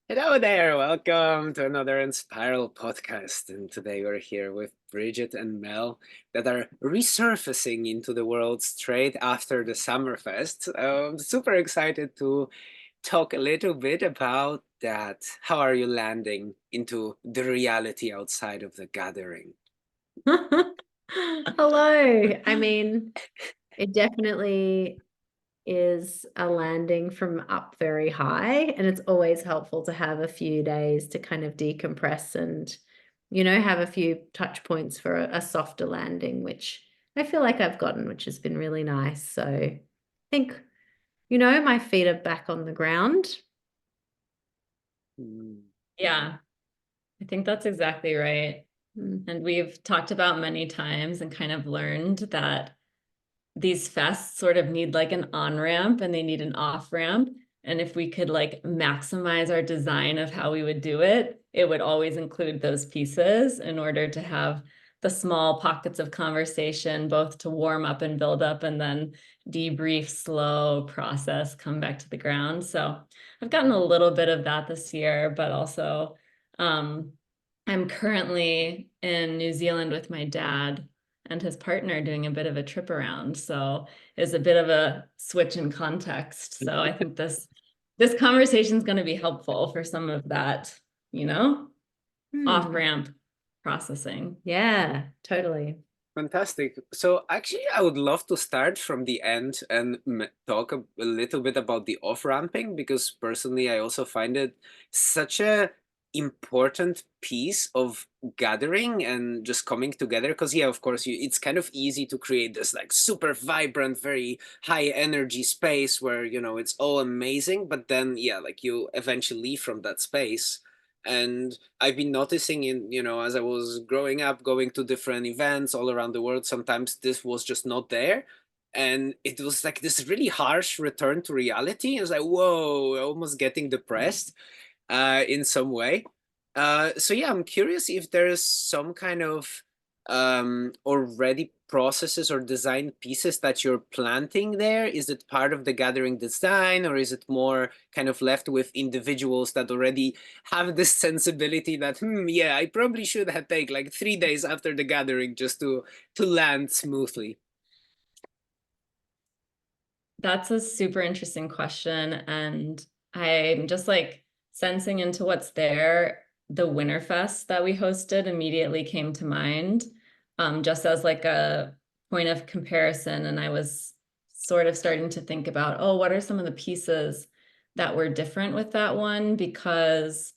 Hello there, welcome to another Enspiral podcast. And today we're here with Bridget and Mel that are resurfacing into the world straight after the SummerFest. I'm super excited to talk a little bit about that. How are you landing into the reality outside of the gathering? Hello. I mean, it definitely is a landing from up very high, and it's always helpful to have a few days to kind of decompress and, have a few touch points for a softer landing, which I feel like I've gotten, which has been really nice. So I think, my feet are back on the ground. Mm. Yeah, I think that's exactly right. Mm. And we've talked about many times and kind of learned that these fests sort of need like an on-ramp and they need an off-ramp. And if we could like maximize our design of how we would do it, it would always include those pieces in order to have the small pockets of conversation, both to warm up and build up, and then debrief, slow process, come back to the ground. So I've gotten a little bit of that this year, but also um, I'm currently in New Zealand with my dad and his partner doing a bit of a trip around. So it's a bit of a switch in context. So I think this conversation is going to be helpful for some of that, Hmm. off-ramp processing. Yeah, totally. Fantastic. So actually, I would love to start from the end and talk a little bit about the off-ramping because personally, I also find it such a important piece of gathering and just coming together. Because yeah, of course, it's kind of easy to create this like super vibrant, very high energy space where it's all amazing, but then yeah, like you eventually leave from that space. And I've been noticing as I was growing up, going to different events all around the world, sometimes this was just not there. And it was like this really harsh return to reality. It was like, whoa, almost getting depressed in some way. So yeah, I'm curious if there's some kind of already processes or design pieces that you're planting there. Is it part of the gathering design, or is it more kind of left with individuals that already have this sensibility that, yeah, I probably should have take like 3 days after the gathering just to land smoothly? That's a super interesting question. And I'm just like sensing into what's there. The Winterfest that we hosted immediately came to mind, just as like a point of comparison. And I was sort of starting to think about, oh, what are some of the pieces that were different with that one? Because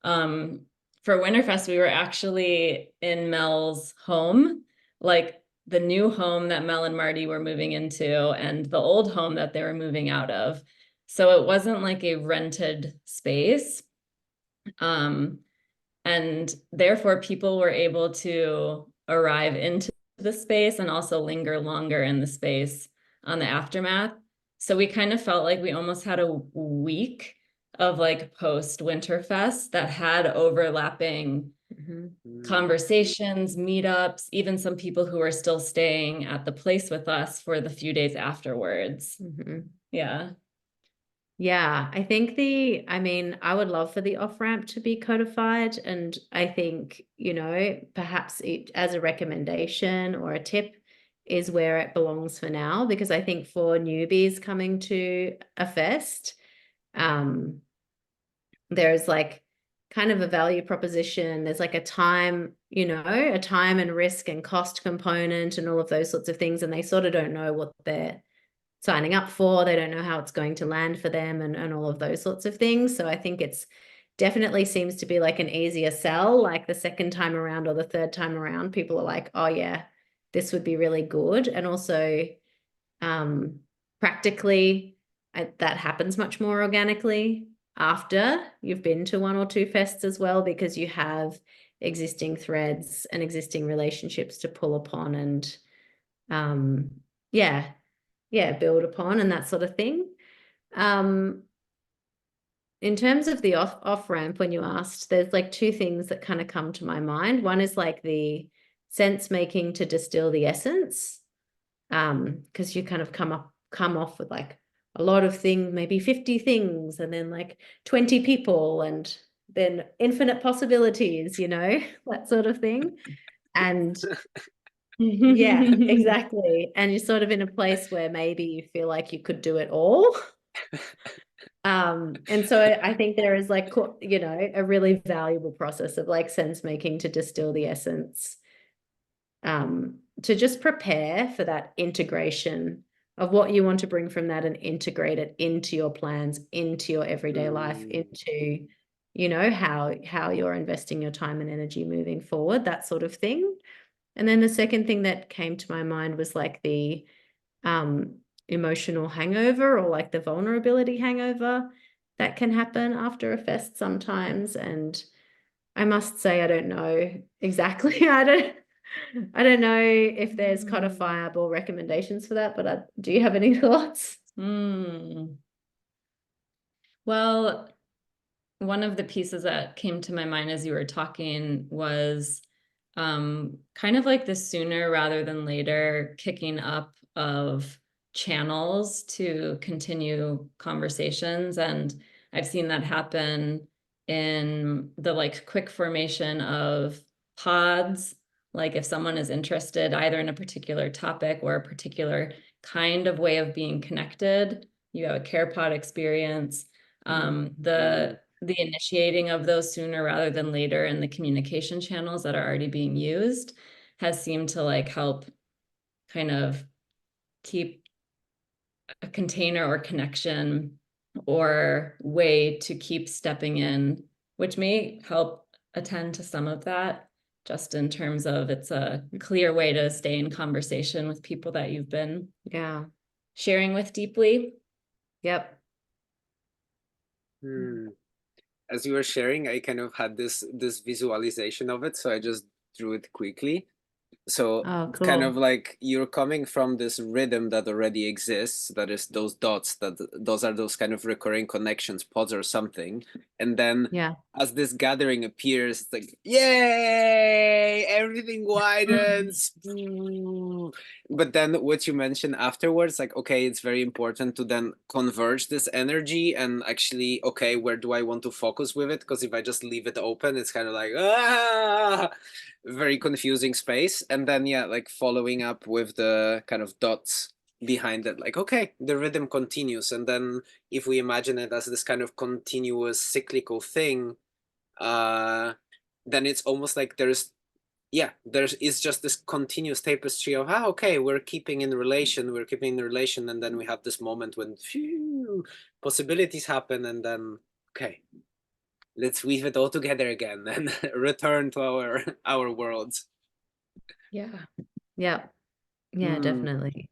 um, for Winterfest, we were actually in Mel's home, like the new home that Mel and Marty were moving into and the old home that they were moving out of. So it wasn't like a rented space. Um, and therefore, people were able to arrive into the space and also linger longer in the space on the aftermath. So we kind of felt like we almost had a week of like post Winterfest that had overlapping Mm. conversations, meetups, even some people who are still staying at the place with us for the few days afterwards. Mm-hmm. Yeah. Yeah, I think I would love for the off-ramp to be codified. And I think, perhaps as a recommendation or a tip is where it belongs for now, because I think for newbies coming to a fest, um, there's like kind of a value proposition. There's like a time and risk and cost component and all of those sorts of things. And they sort of don't know what they're signing up for. They don't know how it's going to land for them and all of those sorts of things. So I think it's definitely seems to be like an easier sell. Like the second time around or the third time around, people are like, oh yeah, this would be really good. And also um, practically that happens much more organically after you've been to one or two fests as well, because you have existing threads and existing relationships to pull upon and um, yeah, build upon and that sort of thing. Um, in terms of the off ramp, when you asked, there's like two things that kind of come to my mind. One is like the sense making to distill the essence, because you kind of come off with like a lot of things, maybe 50 things, and then like 20 people, and then infinite possibilities, you know, that sort of thing. And yeah, exactly. And you're sort of in a place where maybe you feel like you could do it all. And so I think there is like, you know, a really valuable process of like sense making to distill the essence, to just prepare for that integration of what you want to bring from that and integrate it into your plans, into your everyday life, into, you know, how you're investing your time and energy moving forward, that sort of thing. And then the second thing that came to my mind was like the emotional hangover, or like the vulnerability hangover that can happen after a fest sometimes. And I must say, I don't know exactly. I don't know if there's codifiable recommendations for that, but do you have any thoughts? Well, one of the pieces that came to my mind as you were talking was kind of like the sooner rather than later kicking up of channels to continue conversations. And I've seen that happen in the like quick formation of pods. Like if someone is interested either in a particular topic or a particular kind of way of being connected, you have a care pod experience. The initiating of those sooner rather than later and the communication channels that are already being used has seemed to like help kind of keep a container or connection or way to keep stepping in, which may help attend to some of that, just in terms of it's a clear way to stay in conversation with people that you've been sharing with deeply. Yep. As you were sharing, I kind of had this visualization of it, so I just drew it quickly. So it's kind of like you're coming from this rhythm that already exists, that is those dots, that those are those kind of recurring connections, pods or something. And then as this gathering appears, it's like, yay, everything widens. But then what you mentioned afterwards, like, okay, it's very important to then converge this energy and actually, okay, where do I want to focus with it? Because if I just leave it open, it's kind of like, very confusing space. And then like following up with the kind of dots behind it, like, okay, the rhythm continues. And then if we imagine it as this kind of continuous cyclical thing, then it's almost like it's just this continuous tapestry of okay, we're keeping in relation, and then we have this moment when possibilities happen, and then okay, let's weave it all together again and return to our worlds. Definitely.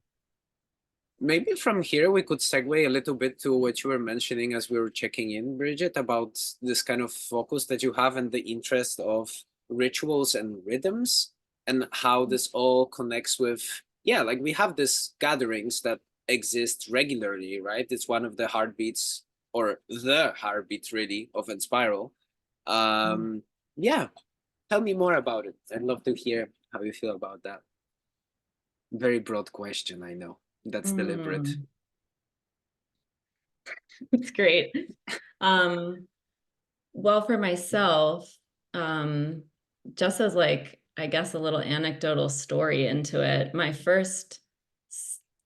Maybe from here we could segue a little bit to what you were mentioning as we were checking in, Bridget, about this kind of focus that you have and the interest of rituals and rhythms, and how this all connects with like we have these gatherings that exist regularly, right? It's one of the heartbeats, or the heartbeat really, of Enspiral. Tell me more about it. I'd love to hear how you feel about that. Very broad question, I know. That's deliberate. It's great. Well, for myself, just as like, I guess a little anecdotal story into it, my first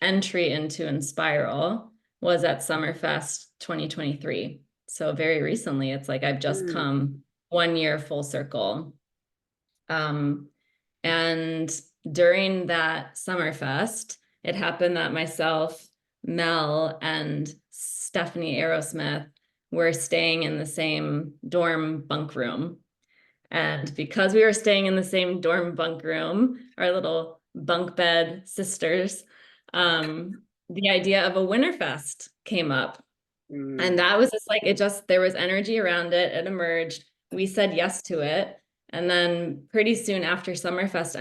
entry into Enspiral was at SummerFest 2023. So very recently, it's like I've just come 1 year full circle. And during that SummerFest, it happened that myself, Mel, and Stephanie Aerosmith were staying in the same dorm bunk room. And because we were staying in the same dorm bunk room, our little bunk bed sisters, the idea of a Winterfest came up. And that was just like, there was energy around it. It emerged. We said yes to it. And then pretty soon after SummerFest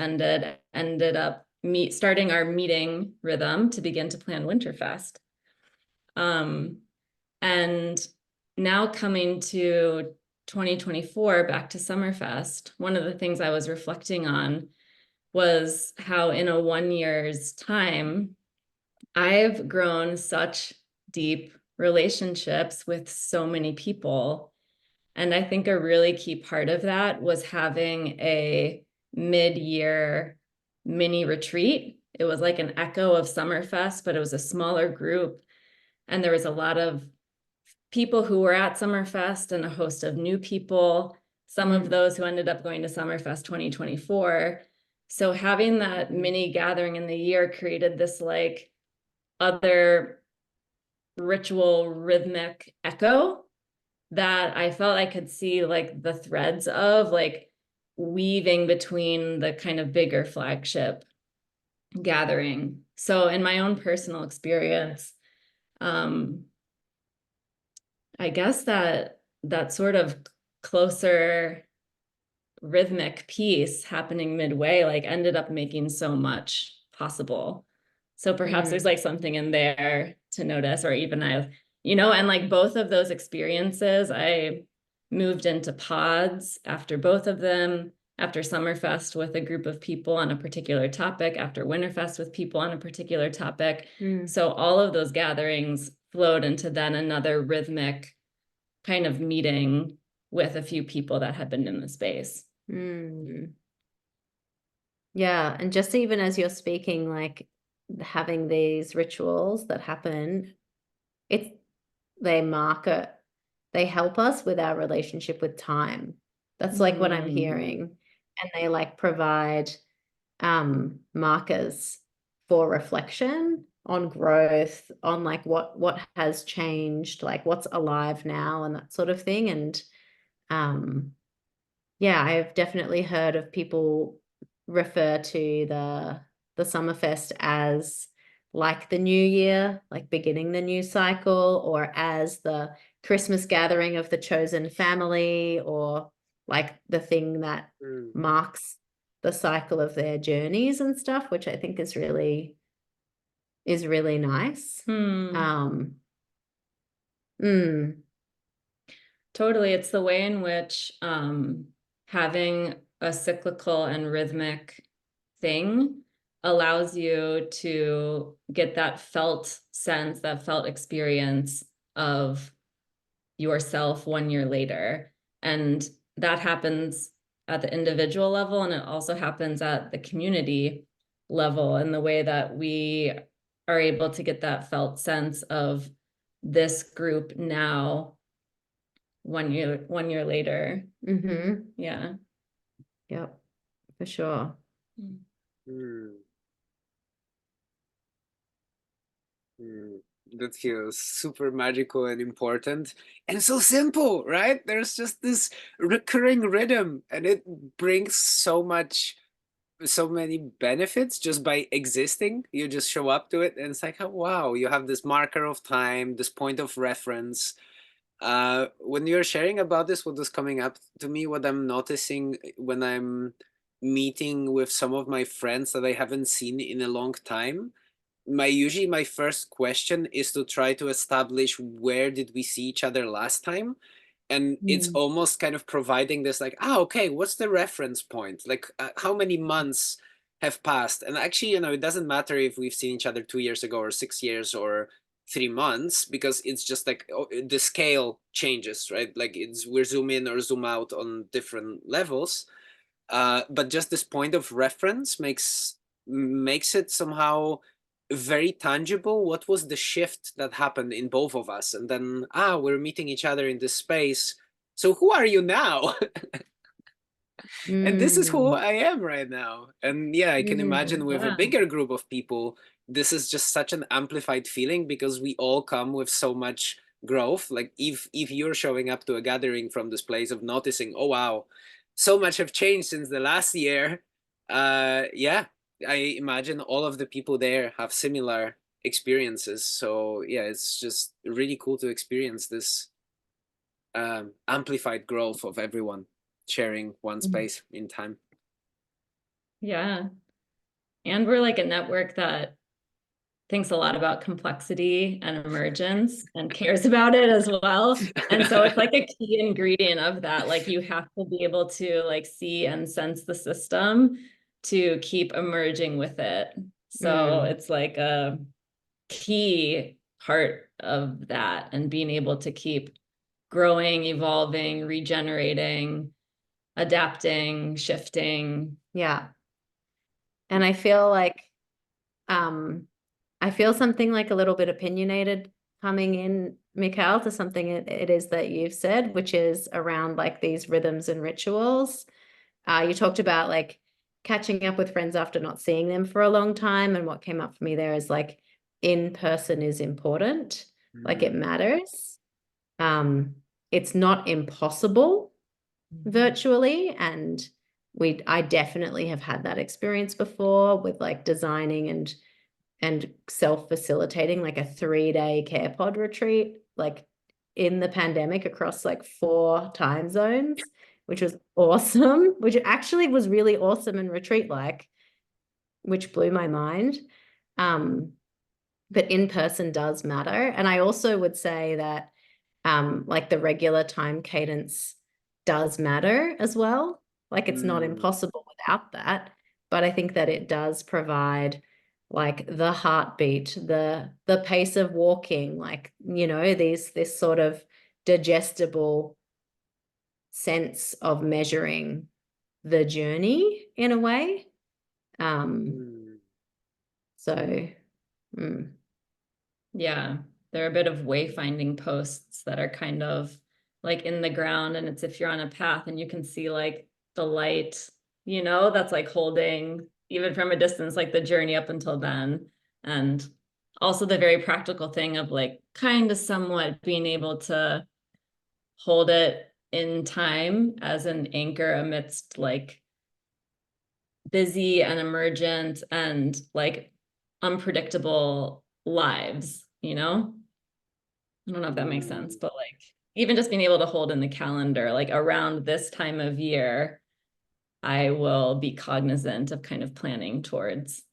ended up starting our meeting rhythm to begin to plan Winterfest. And now coming to 2024, back to SummerFest, one of the things I was reflecting on was how in a 1 year's time, I've grown such deep relationships with so many people. And I think a really key part of that was having a mid-year mini retreat. It was like an echo of SummerFest, but it was a smaller group. And there was a lot of people who were at SummerFest and a host of new people, some of those who ended up going to SummerFest 2024. So having that mini gathering in the year created this like other ritual rhythmic echo that I felt I could see like the threads of like weaving between the kind of bigger flagship gathering. So in my own personal experience, I guess that sort of closer rhythmic piece happening midway like ended up making so much possible. So perhaps there's like something in there to notice, or even and like both of those experiences, I moved into pods after both of them, after SummerFest with a group of people on a particular topic, after Winterfest with people on a particular topic. So all of those gatherings flowed into then another rhythmic kind of meeting with a few people that had been in the space. Yeah, and just even as you're speaking, like having these rituals that happen, they help us with our relationship with time. That's like what I'm hearing. And they like provide markers for reflection on growth, on like what has changed, like what's alive now and that sort of thing. And yeah, I've definitely heard of people refer to the SummerFest as like the new year, like beginning the new cycle, or as the Christmas gathering of the chosen family, or like the thing that marks the cycle of their journeys and stuff, which I think is really nice. Totally. It's the way in which having a cyclical and rhythmic thing allows you to get that felt sense, that felt experience of yourself 1 year later. And that happens at the individual level, and it also happens at the community level in the way that we are able to get that felt sense of this group now 1 year later. Yeah. Yep, for sure. That feels super magical and important and so simple, right? There's just this recurring rhythm, and it brings so many benefits just by existing. You just show up to it and it's like, oh wow, you have this marker of time, this point of reference. When you're sharing about this, what is coming up to me, what I'm noticing when I'm meeting with some of my friends that I haven't seen in a long time, usually my first question is to try to establish where did we see each other last time. And it's almost kind of providing this like, okay, what's the reference point? Like how many months have passed? And actually, it doesn't matter if we've seen each other 2 years ago or 6 years or 3 months, because it's just like the scale changes, right? Like we're zoom in or zoom out on different levels. But just this point of reference makes it somehow very tangible. What was the shift that happened in both of us? And then we're meeting each other in this space, so who are you now? And this is who I am right now. And yeah, I can imagine with a bigger group of people, this is just such an amplified feeling, because we all come with so much growth. Like if you're showing up to a gathering from this place of noticing, oh wow, so much have changed since the last year. Yeah, I imagine all of the people there have similar experiences. So yeah, it's just really cool to experience this amplified growth of everyone sharing one space in time. Yeah. And we're like a network that thinks a lot about complexity and emergence and cares about it as well. And so it's like a key ingredient of that. Like you have to be able to like see and sense the system to keep emerging with it. So it's like a key part of that, and being able to keep growing, evolving, regenerating, adapting, shifting. Yeah. And I feel like I feel something like a little bit opinionated coming in, Michał, to something it is that you've said, which is around like these rhythms and rituals. You talked about like catching up with friends after not seeing them for a long time. And what came up for me there is like in person is important, like it matters. It's not impossible virtually. And I definitely have had that experience before with like designing and self-facilitating like a 3-day care pod retreat, like in the pandemic across like 4 time zones, which was awesome, which actually was really awesome and retreat-like, which blew my mind. But in person does matter. And I also would say that like the regular time cadence does matter as well. Like it's not impossible without that, but I think that it does provide like the heartbeat, the pace of walking, like, you know, this sort of digestible sense of measuring the journey in a way. So yeah, they're a bit of wayfinding posts that are kind of like in the ground, and it's if you're on a path and you can see like the light, you know, that's like holding even from a distance, like the journey up until then. And also the very practical thing of like kind of somewhat being able to hold it in time as an anchor amidst like busy and emergent and like unpredictable lives, you know? I don't know if that makes sense, but like even just being able to hold in the calendar, like around this time of year, I will be cognizant of kind of planning towards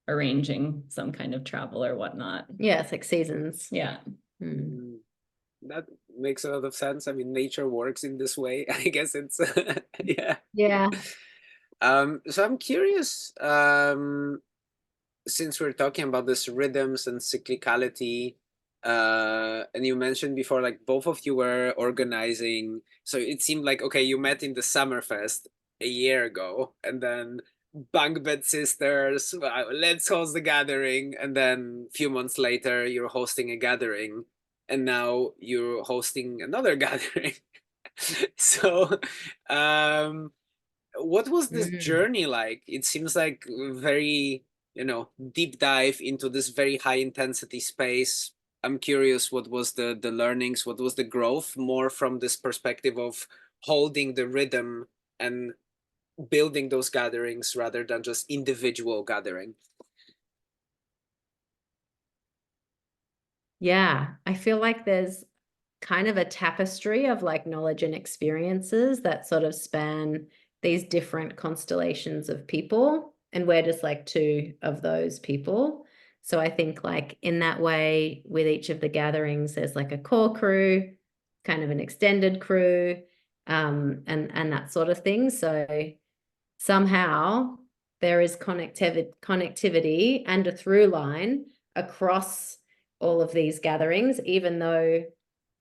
arranging some kind of travel or whatnot. yeah, it's like seasons. Yeah. That makes a lot of sense. I mean, nature works in this way. I guess it's Yeah. So I'm curious, since we're talking about this rhythms and cyclicality, and you mentioned before, like both of you were organizing. So it seemed like, okay, you met in the SummerFest a year ago, and then Bunk Bed Sisters, let's host the gathering. And then a few months later, you're hosting a gathering, and now you're hosting another gathering. So, what was this journey like? It seems like very, deep dive into this very high intensity space. I'm curious, what was the learnings? What was the growth more from this perspective of holding the rhythm and building those gatherings rather than just individual gathering? Yeah, I feel like there's kind of a tapestry of like knowledge and experiences that sort of span these different constellations of people, and we're just like 2 of those people. So I think like in that way, with each of the gatherings, there's like a core crew, kind of an extended crew, and that sort of thing. So somehow there is connectivity and a through line across all of these gatherings, even though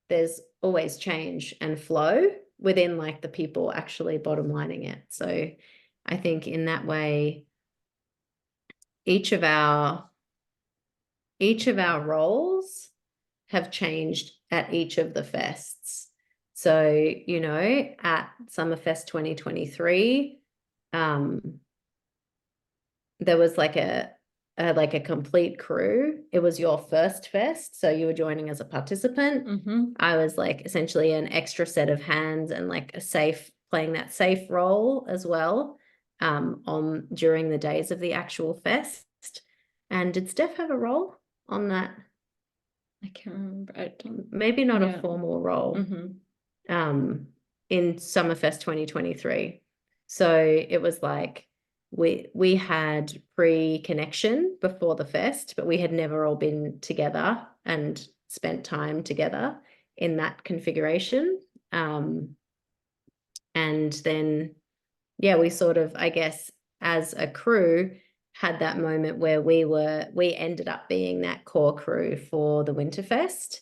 there's always change and flow within like the people actually bottom lining it. So I think in that way, each of our roles have changed at each of the fests. So, you know, at SummerFest 2023, there was like a complete crew. It was your first fest, so you were joining as a participant. I was like essentially an extra set of hands and like playing that safe role as well on during the days of the actual fest. And did Steph have a role on that? I can't remember. Maybe not a formal role in SummerFest 2023. So it was like we had pre-connection before the fest, but we had never all been together and spent time together in that configuration. And then, yeah, we sort of, I guess, as a crew, had that moment where we ended up being that core crew for the Winterfest,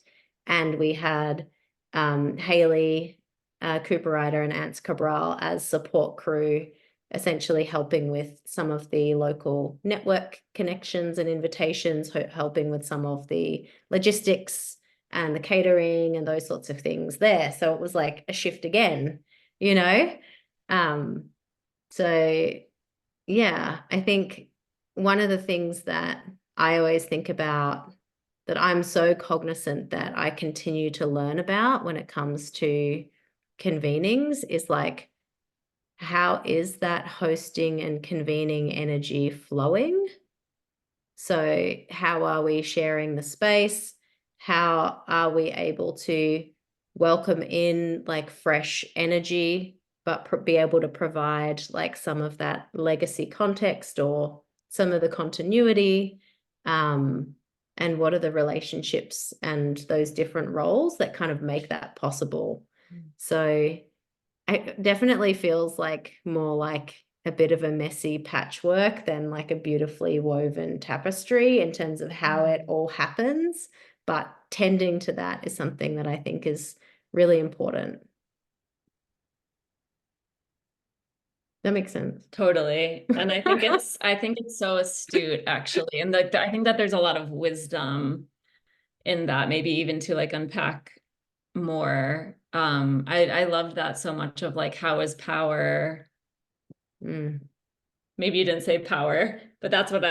and we had Haley Cooperrider and Ants Cabral as support crew, essentially helping with some of the local network connections and invitations, helping with some of the logistics and the catering and those sorts of things there. So it was like a shift again, you know? So yeah, I think one of the things that I always think about, that I'm so cognizant that I continue to learn about when it comes to convenings, is like, how is that hosting and convening energy flowing? So how are we sharing the space? How are we able to welcome in like fresh energy, but be able to provide like some of that legacy context or some of the continuity? And what are the relationships and those different roles that kind of make that possible? So it definitely feels like more like a bit of a messy patchwork than like a beautifully woven tapestry in terms of how it all happens. But tending to that is something that I think is really important. That makes sense. Totally. And I think it's so astute, actually. And like I think that there's a lot of wisdom in that, maybe even to like unpack more. I loved that so much, of like, how is power, maybe you didn't say power, but that's what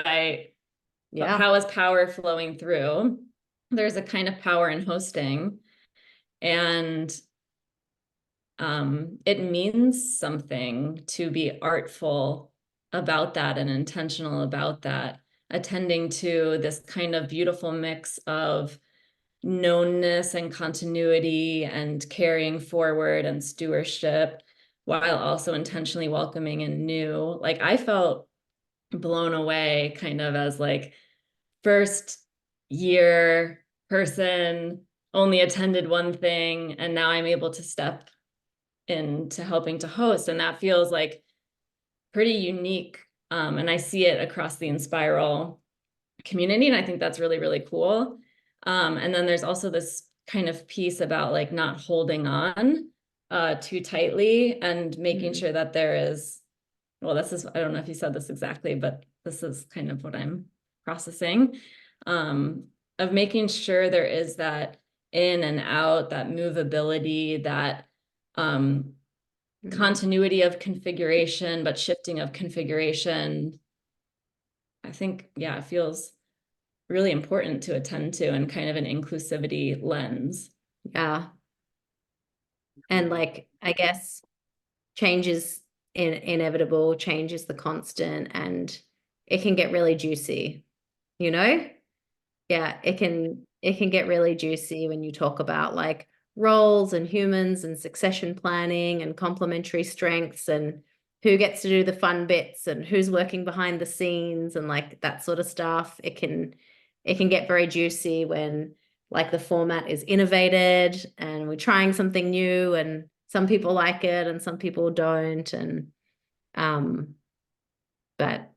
Yeah. how is power flowing through? There's a kind of power in hosting, and it means something to be artful about that and intentional about that, attending to this kind of beautiful mix of knownness and continuity and carrying forward and stewardship, while also intentionally welcoming in new. Like, I felt blown away kind of as like first year person, only attended one thing, and now I'm able to step into helping to host, and that feels like pretty unique. And I see it across the Enspiral community, and I think that's really, really cool. And then there's also this kind of piece about like not holding on too tightly, and making sure that there is, well, this is, I don't know if you said this exactly, but this is kind of what I'm processing, of making sure there is that in and out, that movability, that continuity of configuration, but shifting of configuration. I think, yeah, it feels really important to attend to, and kind of an inclusivity lens. Yeah. And like, I guess change is inevitable, change is the constant, and it can get really juicy, you know? Yeah, it can get really juicy when you talk about like roles and humans and succession planning and complementary strengths and who gets to do the fun bits and who's working behind the scenes and like that sort of stuff. It can get very juicy when like the format is innovated and we're trying something new and some people like it and some people don't. And but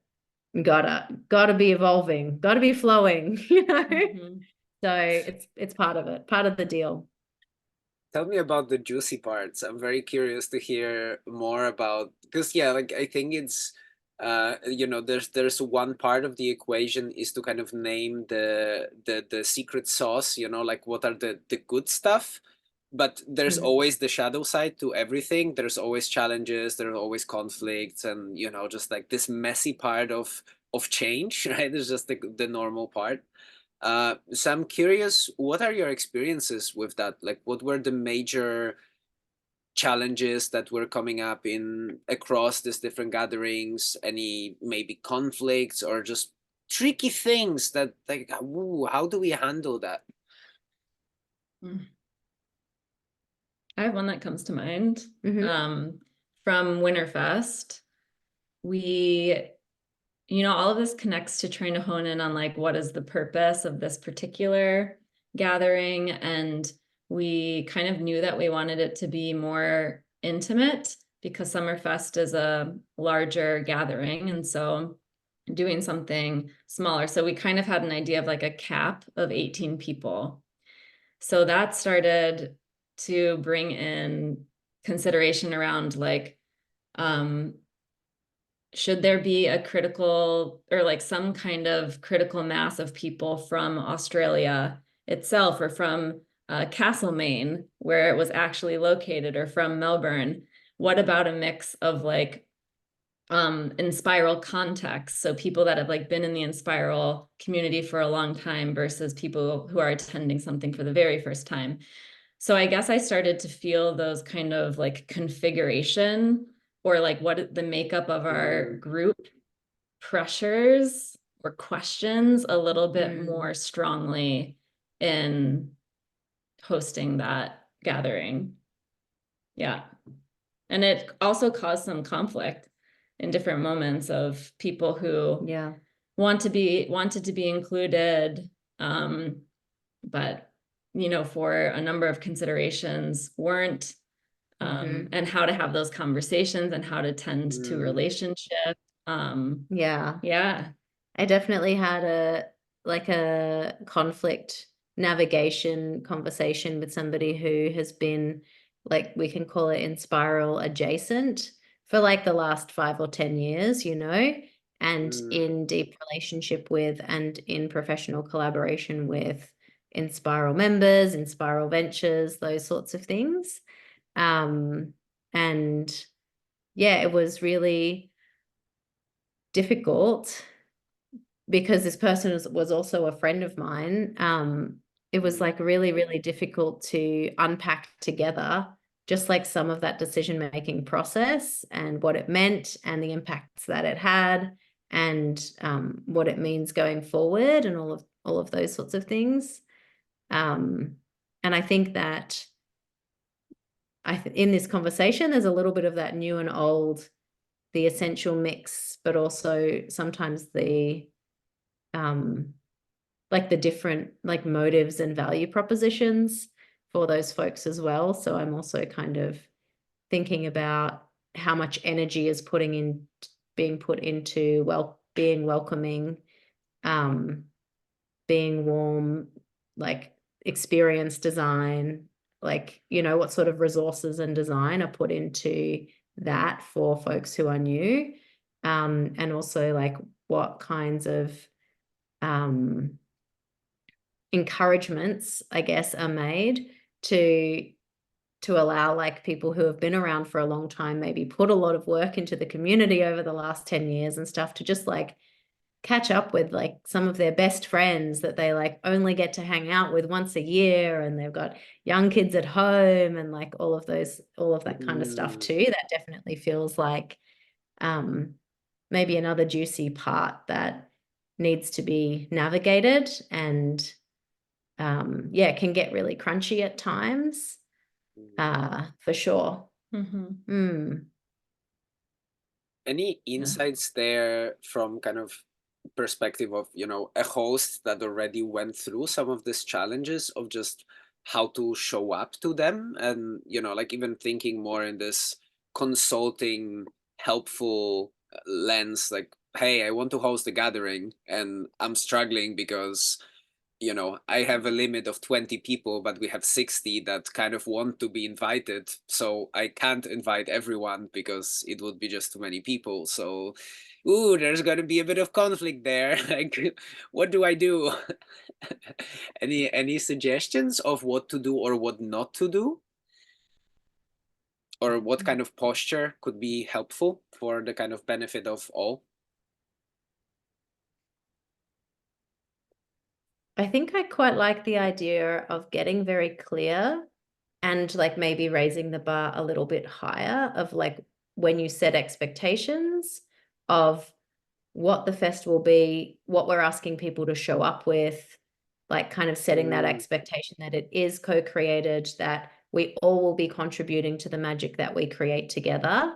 gotta be evolving, gotta be flowing, you know. So it's part of it, part of the deal. Tell me about the juicy parts. I'm very curious to hear more about, because yeah, like I think it's there's one part of the equation is to kind of name the secret sauce, like what are the good stuff, but there's always the shadow side to everything. There's always challenges, there are always conflicts, and just like this messy part of change, right? It's just the normal part. So I'm curious, what are your experiences with that? Like, what were the major challenges that were coming up in across these different gatherings? Any maybe conflicts or just tricky things that like, ooh, how do we handle that? I have one that comes to mind. From Winterfest. All of this connects to trying to hone in on like, what is the purpose of this particular gathering? And we kind of knew that we wanted it to be more intimate, because SummerFest is a larger gathering. And so doing something smaller. So we kind of had an idea of like a cap of 18 people. So that started to bring in consideration around like, should there be a critical or like some kind of critical mass of people from Australia itself, or from Castlemaine, where it was actually located, or from Melbourne? What about a mix of like Enspiral context, so people that have like been in the Enspiral community for a long time versus people who are attending something for the very first time? So I guess I started to feel those kind of like configuration, or like what the makeup of our group pressures or questions a little bit more strongly in hosting that gathering. Yeah. And it also caused some conflict in different moments of people who wanted to be included, but for a number of considerations weren't, and how to have those conversations and how to tend to relationship. Yeah. I definitely had a conflict navigation conversation with somebody who has been, like, we can call it Enspiral adjacent for like the last 5 or 10 years, and in deep relationship with and in professional collaboration with Enspiral members, Enspiral ventures, those sorts of things. And yeah, it was really difficult because this person was also a friend of mine. It was like really, really difficult to unpack together just like some of that decision-making process and what it meant and the impacts that it had, and what it means going forward, and all of those sorts of things. And I think that in this conversation, there's a little bit of that new and old, the essential mix, but also sometimes the like the different like motives and value propositions for those folks as well. So I'm also kind of thinking about how much energy is being put into being welcoming, being warm, like experience design, like, what sort of resources and design are put into that for folks who are new, and also like what kinds of encouragements, I guess, are made to allow like people who have been around for a long time, maybe put a lot of work into the community over the last 10 years and stuff, to just like catch up with like some of their best friends that they like only get to hang out with once a year, and they've got young kids at home, and like all of that kind of stuff too. That definitely feels like maybe another juicy part that needs to be navigated, and can get really crunchy at times, for sure. Any insights there from kind of perspective of, a host that already went through some of these challenges of just how to show up to them, and, like even thinking more in this consulting, helpful lens, like, hey, I want to host a gathering and I'm struggling because I have a limit of 20 people, but we have 60 that kind of want to be invited. So I can't invite everyone because it would be just too many people. So, there's going to be a bit of conflict there. Like, what do I do? Any suggestions of what to do or what not to do? Or what kind of posture could be helpful for the kind of benefit of all? I think I quite like the idea of getting very clear and like maybe raising the bar a little bit higher of like when you set expectations of what the fest will be, what we're asking people to show up with, like kind of setting that expectation that it is co-created, that we all will be contributing to the magic that we create together.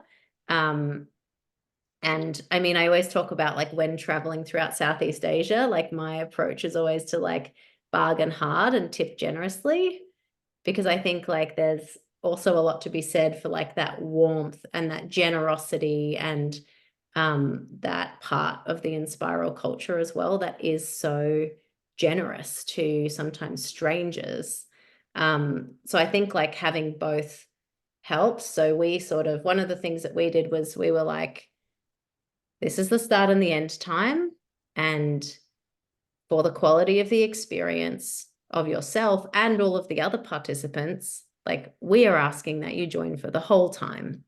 And I mean, I always talk about like when traveling throughout Southeast Asia, like my approach is always to like bargain hard and tip generously, because I think like there's also a lot to be said for like that warmth and that generosity and that part of the Enspiral culture as well that is so generous to sometimes strangers. So I think like having both helps. So we sort of, one of the things that we did was we were like, this is the start and the end time, and for the quality of the experience of yourself and all of the other participants, like we are asking that you join for the whole time,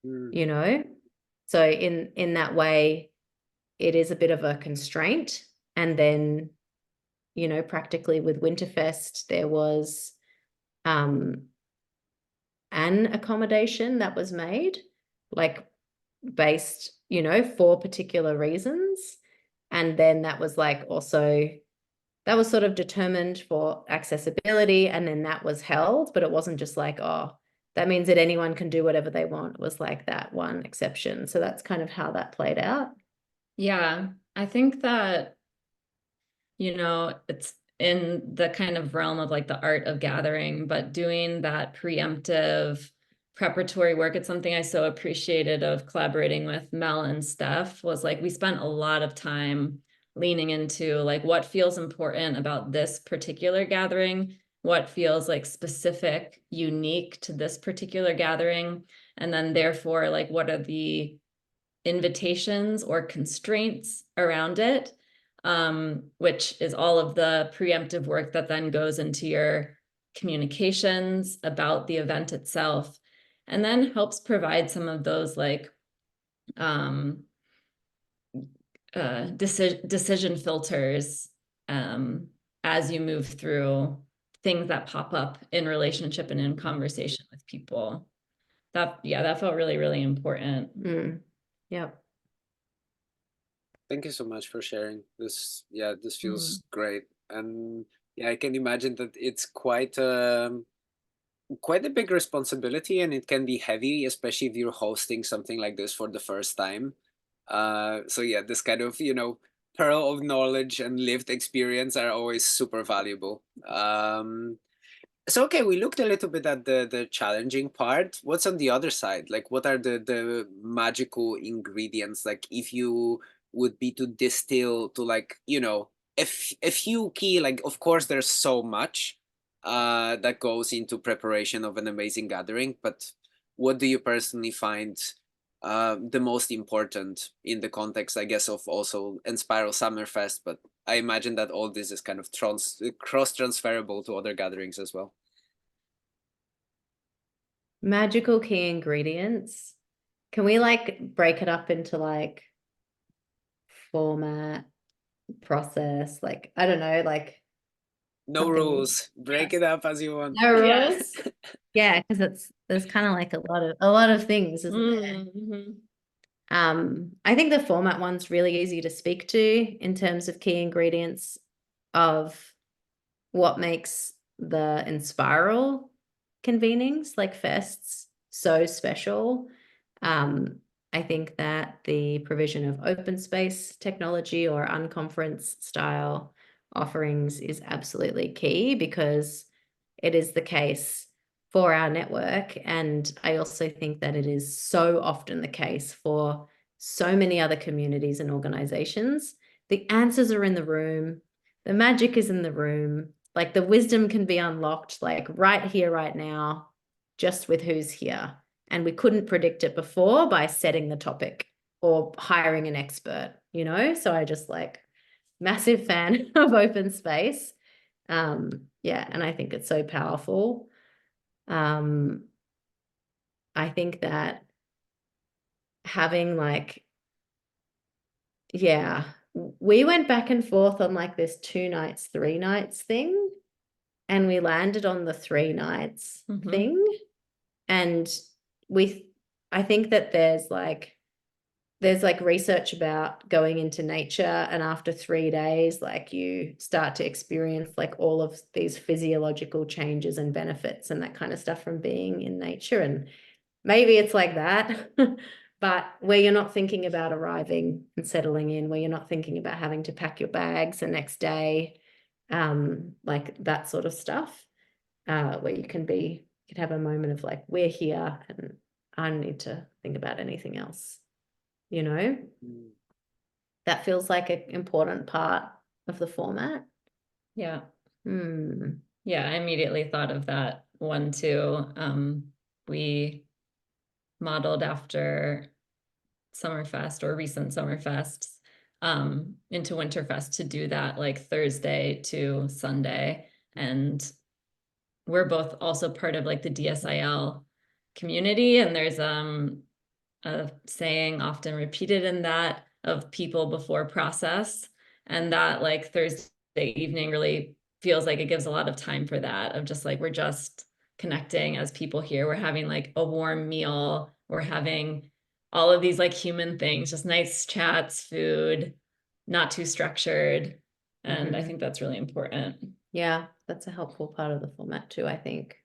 you know? So in that way, it is a bit of a constraint. And then, you know, practically with Winterfest, there was an accommodation that was made, like based, you know, for particular reasons. And then that was like also, that was sort of determined for accessibility, and then that was held, but it wasn't just like, oh, that means that anyone can do whatever they want. It was like that one exception. So that's kind of how that played out. Yeah, I think that, you know, it's in the kind of realm of like the art of gathering, but doing that preemptive preparatory work, it's something I so appreciated of collaborating with Mel and Steph, was like we spent a lot of time leaning into like what feels important about this particular gathering, what feels like specific, unique to this particular gathering, and then therefore like what are the invitations or constraints around it, which is all of the preemptive work that then goes into your communications about the event itself, and then helps provide some of those like decision filters as you move through things that pop up in relationship and in conversation with people. That, yeah, that felt really, really important. Yep. Thank you so much for sharing this. Yeah, this feels great. And yeah, I can imagine that it's quite a big responsibility, and it can be heavy, especially if you're hosting something like this for the first time. So yeah, this kind of, you know, pearl of knowledge and lived experience are always super valuable. So okay, we looked a little bit at the challenging part. What's on the other side? Like, what are the magical ingredients? Like, if you would be to distill to, like, you know, a few key, like, of course there's so much that goes into preparation of an amazing gathering, but what do you personally find the most important in the context, I guess, of also Enspiral SummerFest, but I imagine that all this is kind of cross-transferable to other gatherings as well. Magical key ingredients. Can we like break it up into like format, process? Like, I don't know, like no something. rules. Break it up as you want. No rules. Yes. Yeah, because there's kind of like a lot of things, isn't there? I think the format one's really easy to speak to in terms of key ingredients of what makes the Enspiral convenings, like fests, so special. I think that the provision of open space technology or unconference style offerings is absolutely key, because it is the case for our network. And I also think that it is so often the case for so many other communities and organizations. The answers are in the room. The magic is in the room. Like the wisdom can be unlocked like right here, right now, just with who's here. And we couldn't predict it before by setting the topic or hiring an expert, you know? So I just like massive fan of open space. Yeah, and I think it's so powerful. I think that having like, yeah, we went back and forth on like this 2 nights, 3 nights thing, and we landed on the 3 nights thing. And I think that there's like research about going into nature, and after 3 days, like you start to experience like all of these physiological changes and benefits and that kind of stuff from being in nature. And maybe it's like that, but where you're not thinking about arriving and settling in, where you're not thinking about having to pack your bags the next day, like that sort of stuff, where you can have a moment of like, we're here and I don't need to think about anything else. you know? Mm. That feels like an important part of the format. Yeah. Hmm. Yeah, I immediately thought of that one too. We modeled after SummerFest or recent SummerFests into Winterfest to do that like Thursday to Sunday. And we're both also part of like the DSIL community. And there's a saying often repeated in that of people before process. And that like Thursday evening really feels like it gives a lot of time for that, of just like we're just connecting as people here. We're having like a warm meal. We're having all of these like human things, just nice chats, food, not too structured. And I think that's really important. Yeah, that's a helpful part of the format too, I think.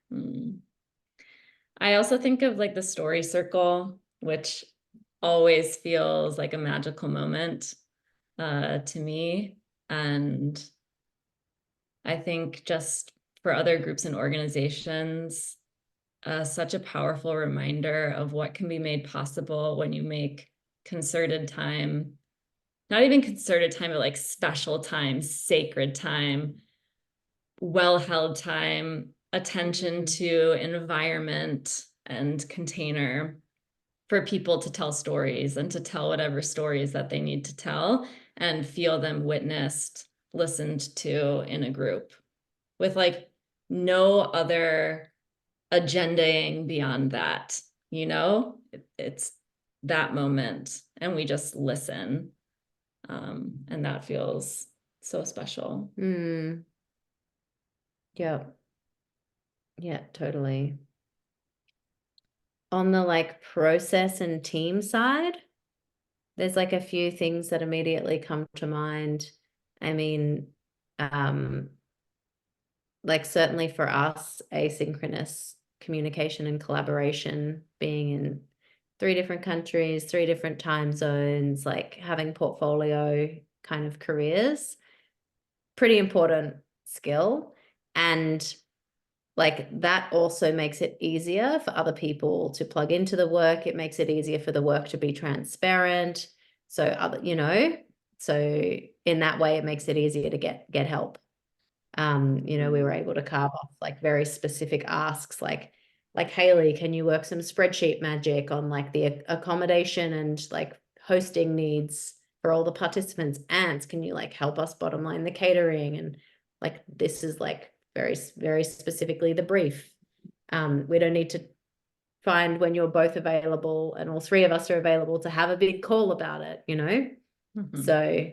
I also think of like the story circle, which always feels like a magical moment to me. And I think just for other groups and organizations, such a powerful reminder of what can be made possible when you make concerted time, not even concerted time, but like special time, sacred time, well-held time, attention to environment and container for people to tell stories and to tell whatever stories that they need to tell and feel them witnessed, listened to in a group with like no other agendaing beyond that, you know? It's that moment and we just listen. And that feels so special. Yeah. Yeah, totally. On the like process and team side, there's like a few things that immediately come to mind. I mean, like certainly for us, asynchronous communication and collaboration, being in 3 different countries, 3 different time zones, like having portfolio kind of careers, pretty important skill. And like that also makes it easier for other people to plug into the work. It makes it easier for the work to be transparent. So other, you know, so in that way, it makes it easier to get help. You know, we were able to carve off like very specific asks, like Haley, can you work some spreadsheet magic on like the accommodation and like hosting needs for all the participants? Ants, can you like help us bottom line the catering? And like this is like very, very specifically the brief. We don't need to find when you're both available and all 3 of us are available to have a big call about it, you know? So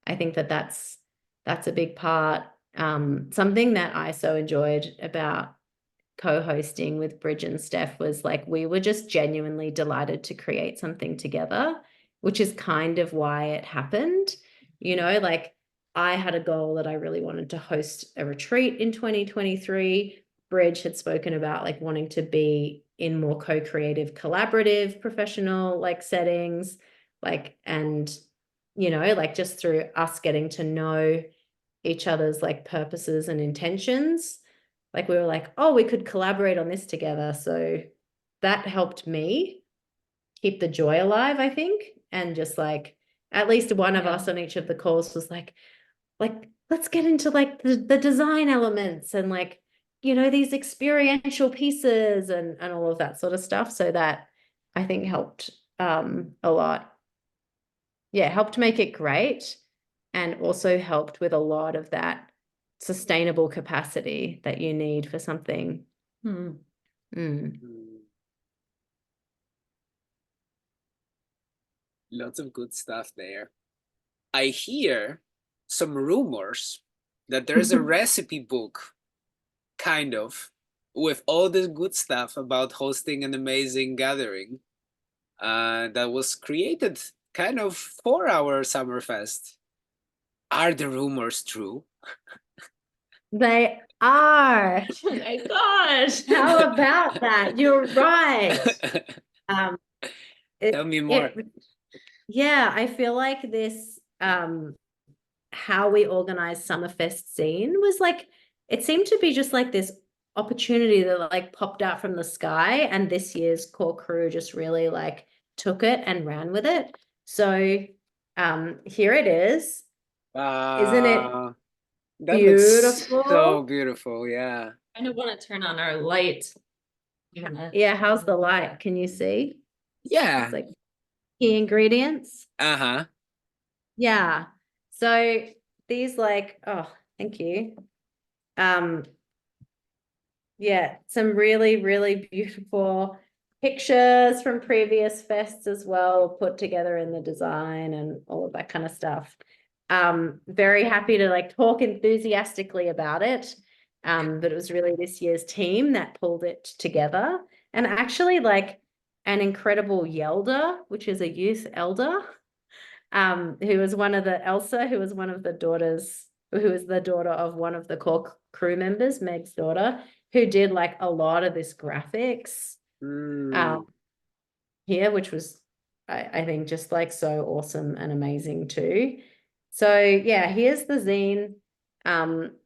I think that that's a big part. Something that I so enjoyed about co-hosting with Bridget and Steph was like we were just genuinely delighted to create something together, which is kind of why it happened. You know, like I had a goal that I really wanted to host a retreat in 2023. Bridge had spoken about like wanting to be in more co-creative, collaborative, professional like settings, like, and you know, like just through us getting to know each other's like purposes and intentions, like we were like, oh, we could collaborate on this together. So that helped me keep the joy alive, I think. And just like at least one of us on each of the calls was like let's get into like the design elements and like, you know, these experiential pieces and all of that sort of stuff. So that I think helped a lot. Yeah, helped make it great, and also helped with a lot of that sustainable capacity that you need for something. Lots of good stuff there. I hear some rumors that there's a recipe book, kind of, with all this good stuff about hosting an amazing gathering that was created kind of for our SummerFest. Are the rumors true? They are. Oh my gosh. How about that? You're right. Tell me more. Yeah, I feel like this how we organized SummerFest scene was like, it seemed to be just like this opportunity that like popped out from the sky, and this year's core crew just really like took it and ran with it. So here it is. Isn't it that looks beautiful? so beautiful. Yeah. I kind of want to turn on our light. Yeah, how's the light? Can you see? Yeah. It's like key ingredients. Uh-huh. Yeah. So these like, oh, thank you. Yeah, some really, really beautiful pictures from previous fests as well, put together in the design and all of that kind of stuff. Very happy to like talk enthusiastically about it. But it was really this year's team that pulled it together. And actually like an incredible Yelder, which is a youth elder, who was one of the Elsa, who was one of the daughters, who was the daughter of one of the core crew members, Meg's daughter, who did like a lot of this graphics here, which was I think just like so awesome and amazing too. So yeah, here's the zine.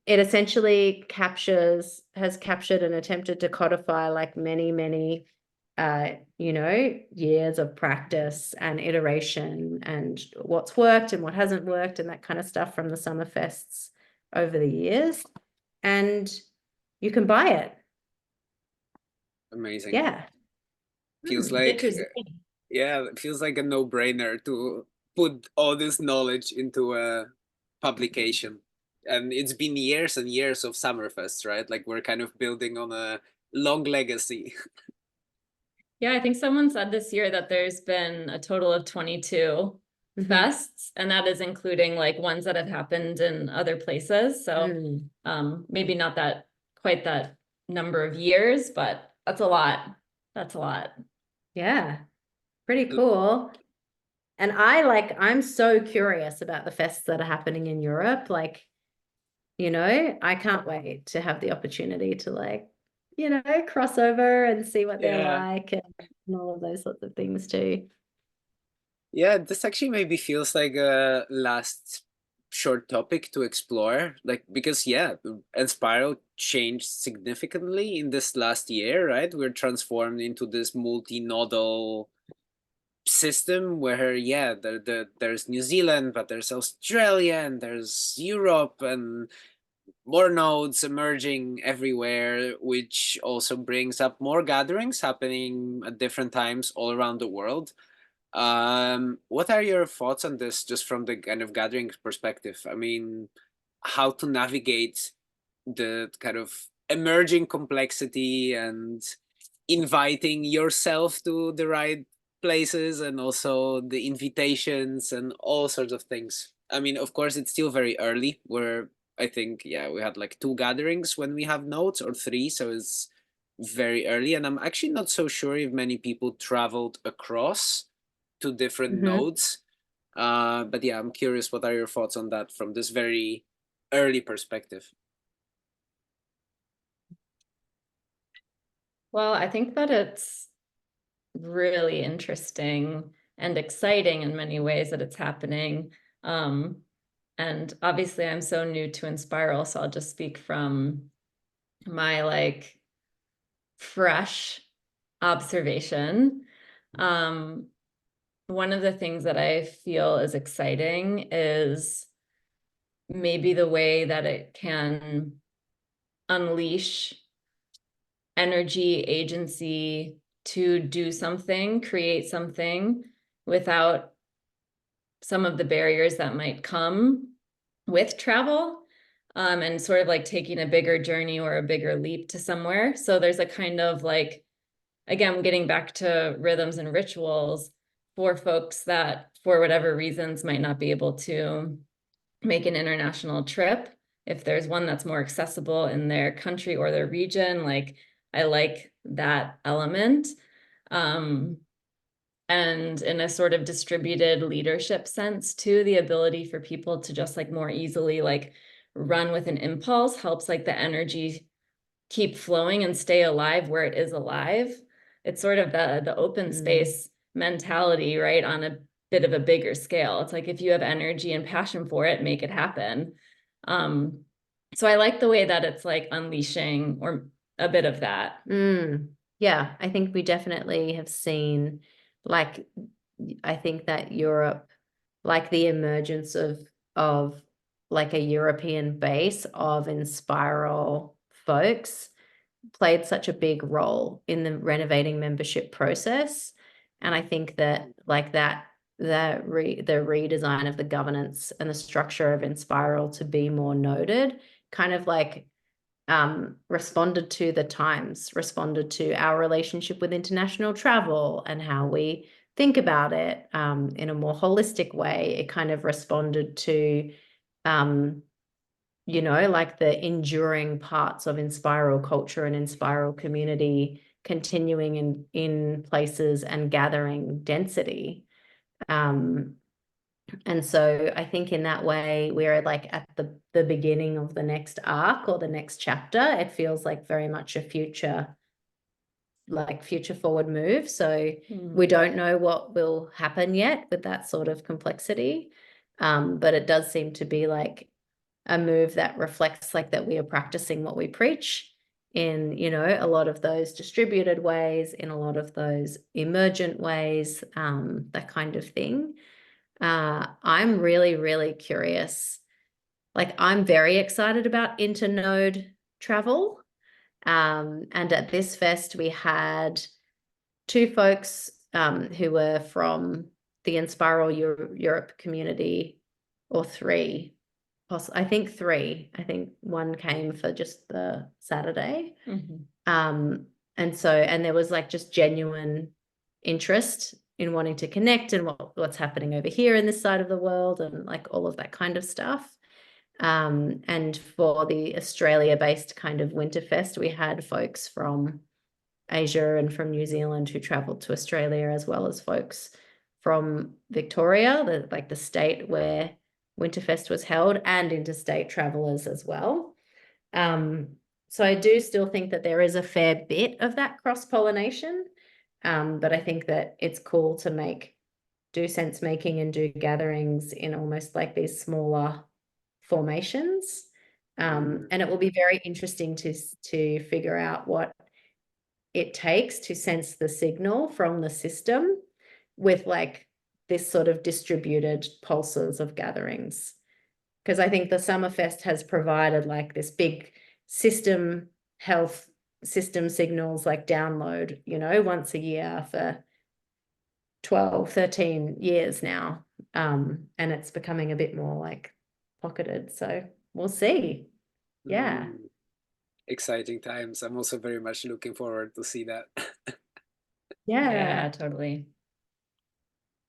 It essentially has captured and attempted to codify like many years of practice and iteration and what's worked and what hasn't worked and that kind of stuff from the SummerFests over the years. And you can buy it. Amazing. Yeah. Feels Get like, your zine. yeah, it feels like a no-brainer to put all this knowledge into a publication. And it's been years and years of SummerFest, right? Like we're kind of building on a long legacy. Yeah, I think someone said this year that there's been a total of 22 fests, and that is including like ones that have happened in other places. So maybe not that quite that number of years, but that's a lot. That's a lot. Yeah. Pretty cool. And I'm so curious about the fests that are happening in Europe. Like, I can't wait to have the opportunity to like, cross over and see what they're Yeah. like and all of those sorts of things too. Yeah, this actually maybe feels like a last short topic to explore. Like, because yeah, Enspiral changed significantly in this last year, right? We're transformed into this multi-nodal system where yeah, there's New Zealand, but there's Australia and there's Europe and more nodes emerging everywhere, which also brings up more gatherings happening at different times all around the world. What are your thoughts on this, just from the kind of gathering perspective? I mean, how to navigate the kind of emerging complexity and inviting yourself to the right places and also the invitations and all sorts of things. I mean, of course, it's still very early. I think, yeah, we had like 2 gatherings when we have nodes or 3, so it's very early. And I'm actually not so sure if many people traveled across to different nodes. But yeah, I'm curious, what are your thoughts on that from this very early perspective? Well, I think that it's really interesting and exciting in many ways that it's happening. And obviously I'm so new to Enspiral, so I'll just speak from my like fresh observation. One of the things that I feel is exciting is maybe the way that it can unleash energy, agency to do something, create something without some of the barriers that might come with travel, and sort of like taking a bigger journey or a bigger leap to somewhere. So there's a kind of like, again, getting back to rhythms and rituals for folks that for whatever reasons might not be able to make an international trip. If there's one that's more accessible in their country or their region, like I like that element. And in a sort of distributed leadership sense too, the ability for people to just like more easily like run with an impulse helps like the energy keep flowing and stay alive where it is alive. It's sort of the open space mentality, right? On a bit of a bigger scale. It's like if you have energy and passion for it, make it happen. So I like the way that it's like unleashing or a bit of that. Yeah, I think we definitely have seen like I think that Europe, like the emergence of like a European base of Enspiral folks, played such a big role in the renovating membership process. And I think that like the redesign of the governance and the structure of Enspiral to be more noted kind of like responded to the times, responded to our relationship with international travel and how we think about it in a more holistic way. It kind of responded to you know, like the enduring parts of Enspiral culture and Enspiral community continuing in places and gathering density. And so I think in that way, we're like at the beginning of the next arc or the next chapter. It feels like very much a future forward move. So we don't know what will happen yet with that sort of complexity. But it does seem to be like a move that reflects like that we are practicing what we preach in, you know, a lot of those distributed ways, in a lot of those emergent ways, that kind of thing. I'm really, really curious. Like I'm very excited about internode travel. And at this fest, we had 2 folks who were from the Enspiral Europe community, or 3. I think 3. I think 1 came for just the Saturday. And there was like just genuine interest in wanting to connect and what's happening over here in this side of the world and like all of that kind of stuff. And for the Australia-based kind of Winterfest, we had folks from Asia and from New Zealand who traveled to Australia, as well as folks from Victoria, the state where Winterfest was held, and interstate travelers as well. So I do still think that there is a fair bit of that cross-pollination, but I think that it's cool to do sense making and do gatherings in almost like these smaller formations. And it will be very interesting to figure out what it takes to sense the signal from the system with like this sort of distributed pulses of gatherings. Because I think the SummerFest has provided like this big health system signals like download, you know, once a year for 12, 13 years now. And it's becoming a bit more like pocketed. So we'll see. Yeah. Exciting times. I'm also very much looking forward to see that. Yeah, totally.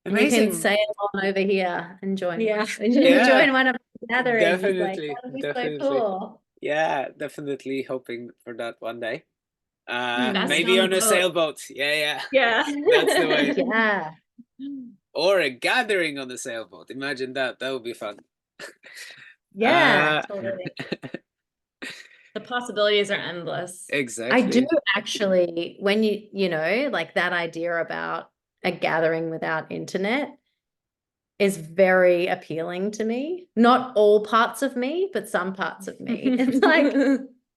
Amazing. You can sail on over here and join. Yeah. Join one of the gatherings. Definitely. Like, that would be Definitely. so cool. Yeah, definitely hoping for that one day. Best Maybe on on a boat. sailboat. Yeah. Yeah. That's the way. Yeah. Or a gathering on a sailboat. Imagine that. That would be fun. Yeah. Totally. The possibilities are endless. Exactly. I do actually, when you know, like that idea about a gathering without internet is very appealing to me. Not all parts of me, but some parts of me. It's like,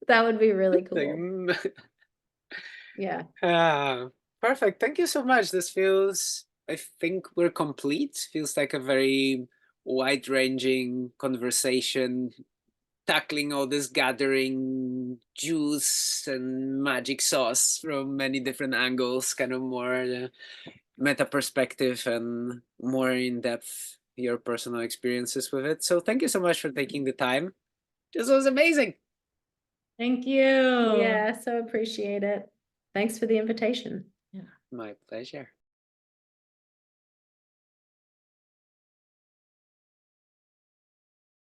that would be really cool. Yeah. Perfect. Thank you so much. This feels, I think we're complete. Feels like a very wide-ranging conversation, tackling all this gathering juice and magic sauce from many different angles, kind of more meta perspective and more in depth your personal experiences with it. So thank you so much for taking the time. This was amazing. Thank you. Yeah, so appreciate it. Thanks for the invitation. My pleasure.